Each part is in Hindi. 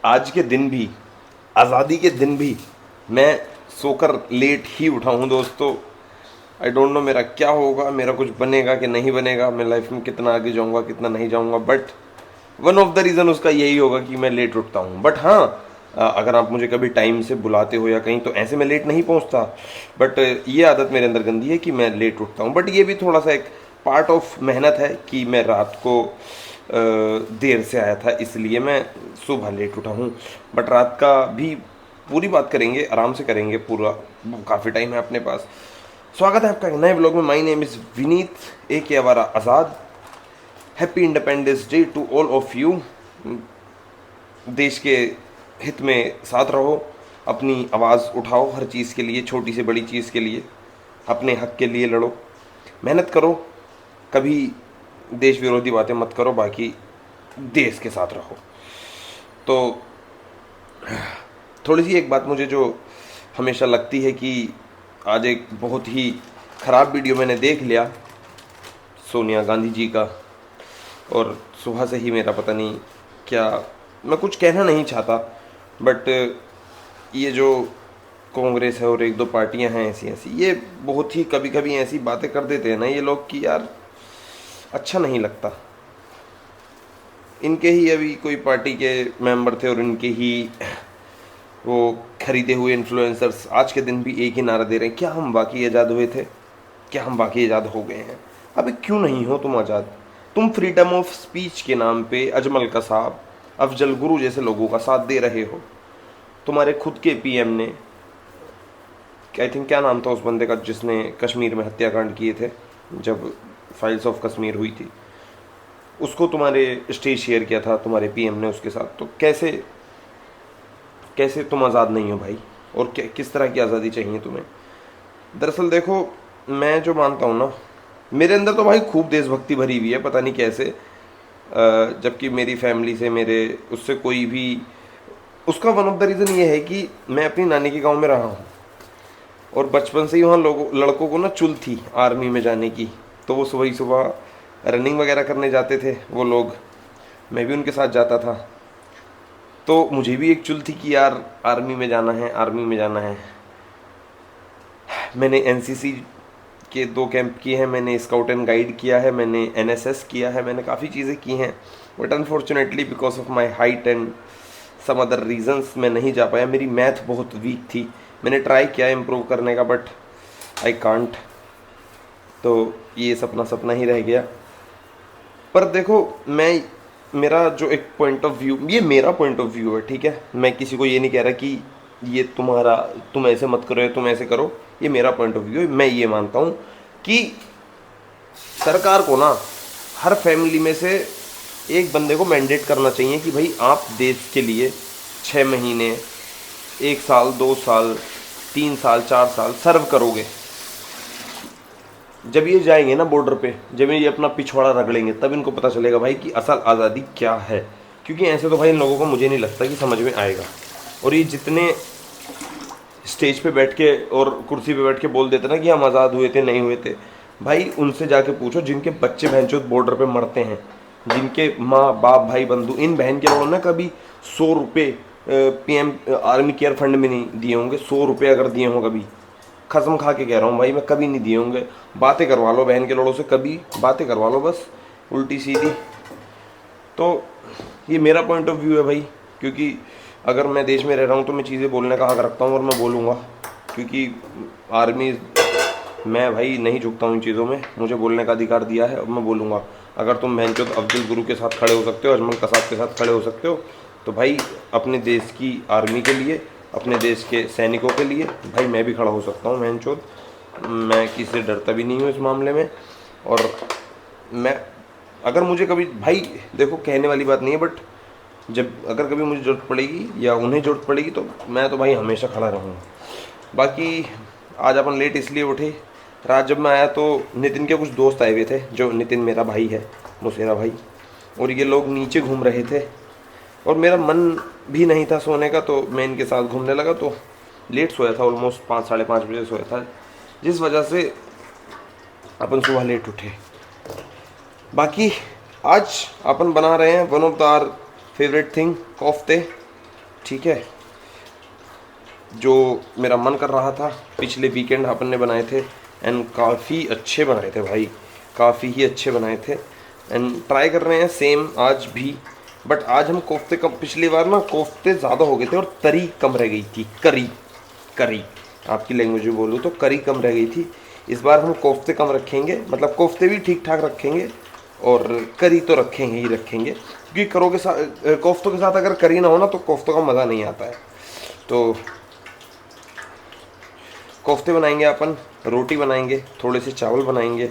आज के दिन भी, आज़ादी के दिन भी मैं सोकर लेट ही उठा हूँ दोस्तों। आई डोंट नो मेरा क्या होगा, मेरा कुछ बनेगा कि नहीं बनेगा, मैं लाइफ में कितना आगे जाऊँगा कितना नहीं जाऊँगा, but one of the reason उसका यही होगा कि मैं लेट उठता हूँ। बट हाँ, अगर आप मुझे कभी टाइम से बुलाते हो या कहीं, तो ऐसे मैं लेट नहीं पहुँचता। बट ये आदत मेरे अंदर गंदी है कि मैं लेट उठता हूँ। बट ये भी थोड़ा सा एक पार्ट ऑफ मेहनत है कि मैं रात को देर से आया था, इसलिए मैं सुबह लेट उठा हूँ। बट रात का भी पूरी बात करेंगे, आराम से करेंगे, पूरा काफ़ी टाइम है अपने पास। स्वागत है आपका एक नए ब्लॉग में। My name is Vineet A K Awara Azad. Happy independence day to all of you. देश के हित में साथ रहो, अपनी आवाज़ उठाओ हर चीज़ के लिए, छोटी से बड़ी चीज़ के लिए, अपने हक के लिए लड़ो, मेहनत करो, कभी देश विरोधी बातें मत करो, बाकी देश के साथ रहो। तो थोड़ी सी एक बात मुझे जो हमेशा लगती है कि आज एक बहुत ही ख़राब वीडियो मैंने देख लिया सोनिया गांधी जी का, और सुबह से ही मेरा पता नहीं क्या, मैं कुछ कहना नहीं चाहता, बट ये जो कांग्रेस है और एक दो पार्टियां हैं ऐसी ऐसी, ये बहुत ही कभी कभी ऐसी बातें कर देते हैं ना ये लोग कि यार अच्छा नहीं लगता। इनके ही अभी कोई पार्टी के मेंबर थे और इनके ही वो खरीदे हुए इन्फ्लुएंसर्स आज के दिन भी एक ही नारा दे रहे हैं, क्या हम वाकई आज़ाद हुए थे, क्या हम वाकई आज़ाद हो गए हैं। अबे क्यों नहीं हो तुम आज़ाद? तुम फ्रीडम ऑफ स्पीच के नाम पे अजमल कसाब, अफजल गुरु जैसे लोगों का साथ दे रहे हो। तुम्हारे खुद के पीएम ने, आई थिंक क्या नाम था उस बंदे का जिसने कश्मीर में हत्याकांड किए थे जब फाइल्स ऑफ कश्मीर हुई थी, उसको तुम्हारे स्टेज शेयर किया था तुम्हारे पीएम ने उसके साथ। तो कैसे कैसे तुम आज़ाद नहीं हो भाई? और किस तरह की आज़ादी चाहिए तुम्हें? दरअसल देखो, मैं जो मानता हूँ ना, मेरे अंदर तो भाई खूब देशभक्ति भरी हुई है, पता नहीं कैसे। जबकि मेरी फैमिली से, मेरे उससे कोई भी, उसका वन ऑफ द रीज़न ये है कि मैं अपनी नानी के गांव में रहा हूँ और बचपन से ही वहाँ लोगों लड़कों को ना चुल थी आर्मी में जाने की। तो वो सुबह ही सुबह रनिंग वगैरह करने जाते थे वो लोग, मैं भी उनके साथ जाता था। तो मुझे भी एक चुल थी कि यार आर्मी में जाना है, आर्मी में जाना है। मैंने एनसीसी के 2 कैंप किए हैं, मैंने स्काउट एंड गाइड किया है, मैंने एनएसएस किया है, मैंने काफ़ी चीज़ें की हैं। But unfortunately because of my height and some other reasons मैं नहीं जा पाया। मेरी मैथ बहुत वीक थी, मैंने ट्राई किया इम्प्रूव करने का, बट आई कांट। तो ये सपना सपना ही रह गया। पर देखो, मैं, मेरा जो एक पॉइंट ऑफ व्यू, ये मेरा पॉइंट ऑफ व्यू है, ठीक है। मैं किसी को ये नहीं कह रहा कि ये तुम्हारा, तुम ऐसे मत करो या तुम ऐसे करो। ये मेरा पॉइंट ऑफ व्यू है। मैं ये मानता हूँ कि सरकार को ना हर फैमिली में से एक बंदे को मैंडेट करना चाहिए कि भाई आप देश के लिए 6 महीने, 1 साल, 2 साल, 3 साल, 4 साल सर्व करोगे। जब ये जाएंगे ना बॉर्डर पे, जब ये अपना पिछवाड़ा रगड़ेंगे, तब इनको पता चलेगा भाई कि असल आज़ादी क्या है। क्योंकि ऐसे तो भाई इन लोगों को मुझे नहीं लगता कि समझ में आएगा। और ये जितने स्टेज पे बैठ के और कुर्सी पे बैठ के बोल देते ना कि हम आज़ाद हुए थे, नहीं हुए थे, भाई उनसे जाके पूछो जिनके बच्चे बहनचोद बॉर्डर पे मरते हैं, जिनके माँ बाप भाई बंधु, इन बहन के लोगों ने कभी 100 रुपये पीएम आर्मी केयर फंड में नहीं दिए होंगे। 100 रुपये अगर दिए हों कभी, कसम खा के कह रहा हूँ भाई, मैं कभी नहीं दिए होंगे। बातें करवा लो बहन के लोगों से, कभी बातें करवा लो बस उल्टी सीधी। तो ये मेरा पॉइंट ऑफ व्यू है भाई। क्योंकि अगर मैं देश में रह रहा हूँ तो मैं चीज़ें बोलने का हक रखता हूँ और मैं बोलूँगा। क्योंकि आर्मी, मैं भाई नहीं झुकता हूँ इन चीज़ों में, मुझे बोलने का अधिकार दिया है और मैं बोलूँगा। अगर तुम बहनचोद अफजल गुरु के साथ खड़े हो सकते हो, अजमल कसाब के साथ खड़े हो सकते हो, तो भाई अपने देश की आर्मी के लिए, अपने देश के सैनिकों के लिए भाई मैं भी खड़ा हो सकता हूँ बहनचोद। मैं किसी से डरता भी नहीं हूँ इस मामले में। और मैं, अगर मुझे कभी, भाई देखो कहने वाली बात नहीं है, बट जब अगर कभी मुझे ज़रूरत पड़ेगी या उन्हें ज़रूरत पड़ेगी तो मैं तो भाई हमेशा खड़ा रहूँगा। बाकी आज अपन लेट इसलिए उठे, रात जब मैं आया तो नितिन के कुछ दोस्त आए हुए थे, जो नितिन मेरा भाई है, मुसेरा भाई, और ये लोग नीचे घूम रहे थे और मेरा मन भी नहीं था सोने का, तो मैं इनके साथ घूमने लगा। तो लेट सोया था, ऑलमोस्ट 5, साढ़े 5 बजे सोया था, जिस वजह से अपन सुबह लेट उठे। बाकी आज अपन बना रहे हैं one of the are favourite thing, कोफ्ते। ठीक है। जो मेरा मन कर रहा था, पिछले वीकेंड अपन ने बनाए थे एंड काफ़ी अच्छे बनाए थे भाई, काफ़ी ही अच्छे बनाए थे एंड ट्राई कर रहे हैं सेम आज भी। बट आज हम कोफ्ते कम, पिछली बार ना कोफ्ते ज़्यादा हो गए थे और तरी कम रह गई थी। करी करी आपकी लैंग्वेज में बोलूँ तो करी कम रह गई थी। इस बार हम कोफ्ते कम रखेंगे, मतलब कोफ्ते भी ठीक ठाक रखेंगे और करी तो रखेंगे ही रखेंगे, क्योंकि करों के साथ, कोफ्तों के साथ अगर करी ना हो ना तो कोफ्तों का मज़ा नहीं आता है। तो कोफ्ते बनाएंगे अपन, रोटी बनाएंगे, थोड़े से चावल बनाएंगे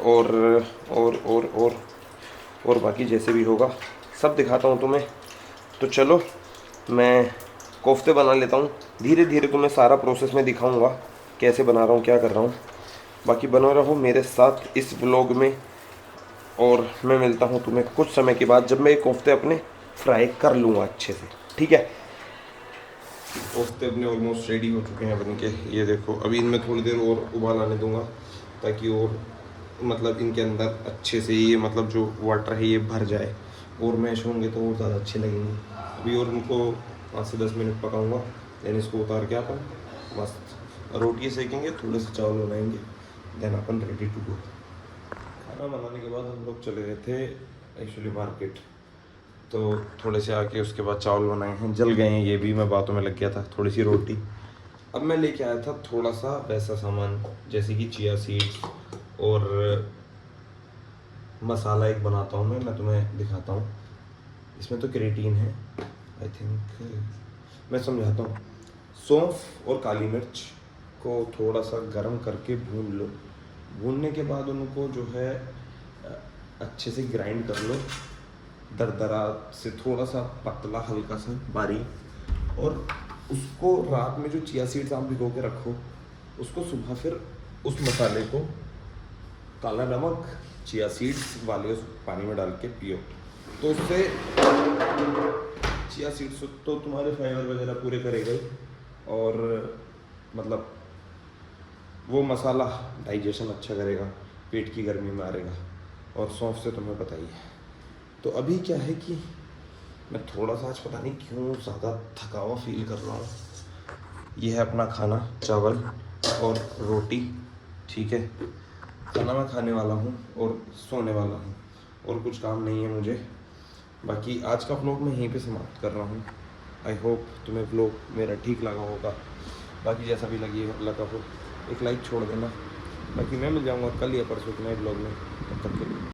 और और बाकी जैसे भी होगा सब दिखाता हूँ तुम्हें। तो चलो मैं कोफ्ते बना लेता हूँ, धीरे धीरे तुम्हें सारा प्रोसेस में दिखाऊंगा कैसे बना रहा हूँ, क्या कर रहा हूँ। बाकी बने रहो मेरे साथ इस व्लॉग में और मैं मिलता हूँ तुम्हें कुछ समय के बाद जब मैं ये कोफ्ते अपने फ्राई कर लूँगा अच्छे से, ठीक है। कोफ्ते अपने ऑलमोस्ट रेडी हो चुके हैं बन के, ये देखो। अभी इनमें थोड़ी देर और उबाल आने दूंगा ताकि और मतलब इनके अंदर अच्छे से ये मतलब जो वाटर है ये भर जाए और मैश होंगे तो और ज़्यादा अच्छे लगेंगे। अभी और इनको 5 से 10 मिनट पकाऊंगा, देन इसको उतार के अपन मस्त रोटी सेकेंगे, थोड़े से चावल बनाएंगे, देन अपन रेडी टू गो। खाना बनाने के बाद हम लोग चले गए थे एक्चुअली मार्केट, तो थोड़े से आके उसके बाद चावल बनाए हैं, जल गए हैं ये भी, मैं बातों में लग गया था। थोड़ी सी रोटी, अब मैं लेके आया था थोड़ा सा वैसा सामान जैसे कि चिया सीड्स और मसाला एक बनाता हूँ मैं तुम्हें दिखाता हूँ। इसमें तो क्रेटीन है आई थिंक, मैं समझाता हूँ। सौंफ और काली मिर्च को थोड़ा सा गर्म करके भून लो, भूनने के बाद उनको जो है अच्छे से ग्राइंड कर लो, दरदरा से थोड़ा सा पतला हल्का सा बारीक, और उसको रात में जो चिया सीड्स आप भिगो के रखो उसको सुबह फिर उस मसाले को काला नमक चिया सीड्स वाले उस पानी में डाल के पियो, तो उससे चिया सीड्स तो तुम्हारे फाइबर वगैरह पूरे करेगा ही, और मतलब वो मसाला डाइजेशन अच्छा करेगा, पेट की गर्मी में मारेगा, और सौंफ से तुम्हें पता ही है। तो अभी क्या है कि मैं थोड़ा सा आज पता नहीं क्यों ज़्यादा थका हुआ फील कर रहा हूँ। ये है अपना खाना, चावल और रोटी, ठीक है। खाना मैं खाने वाला हूँ और सोने वाला हूँ और कुछ काम नहीं है मुझे। बाकी आज का व्लॉग मैं यहीं पे समाप्त कर रहा हूँ। आई होप तुम्हें व्लॉग मेरा ठीक लगा होगा। बाकी जैसा भी लगा हो एक लाइक छोड़ देना। बाकी मैं मिल जाऊँगा कल या परसों के नए व्लॉग में, तब तक के लिए।